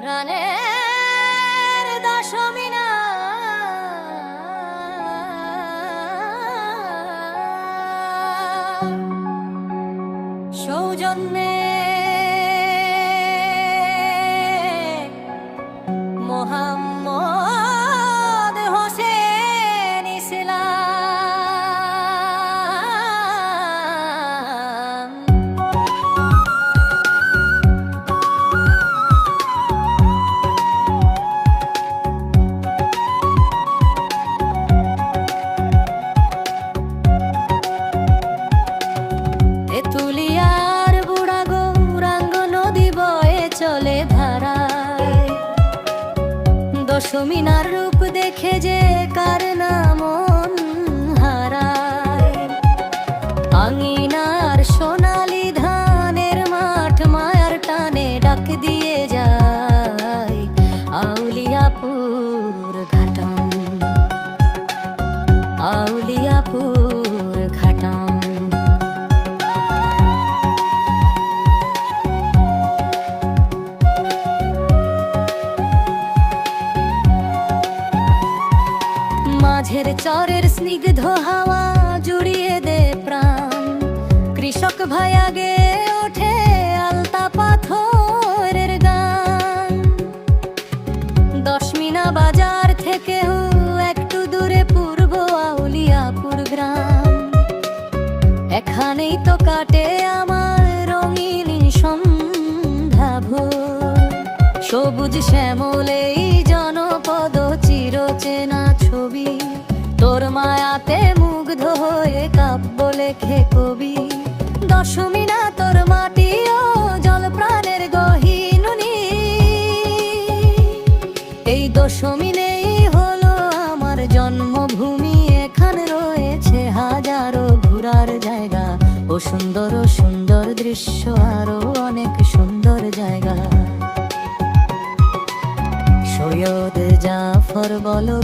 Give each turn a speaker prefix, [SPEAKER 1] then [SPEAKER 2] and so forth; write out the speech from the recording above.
[SPEAKER 1] প্রাণের দশমী না সৌজন্যে মোহাম্মদ হোসেন ইসলাম। তেঁতুলিয়ার বুড়া গৌরাঙ্গ নদী বয়ে চলে ধারায়, দশমিনার রূপ দেখে যে কার না মন হারায়। আঙিনার সোনালি ধানের মাঠ মায়ার টানে ডাক দিয়ে যায় আউলিয়াপুর ঘাটাম, আউলিয়াপুর ঘাটাম। মাঝের চরের স্নিগ্ধ হাওয়া জুড়িয়ে দে প্রাণ, কৃষক ভাই আগে ওঠে আলতা পাথরের গান। দশমিনা বাজার থেকে একটু দূরে পূর্ব আউলিয়াপুর গ্রাম, এখানেই তো কাটে আমার রঙিন সন্ধ্যা ভোর। সবুজ শ্যামলেই জনপদ চিরচেনা ছবি, তোর মায়াতে মুগ্ধ হয়ে কাব্য লেখে কবি। দশমিনা তোর মাটি ও জল প্রাণের গহীনুনি, এই দশমিনেই হলো আমার জন্মভূমি। এখানে রয়েছে হাজারো ঘোরার জায়গা ও সুন্দর সুন্দর দৃশ্য, আরো অনেক সুন্দর জায়গা। সৈয়দ জাফর বলো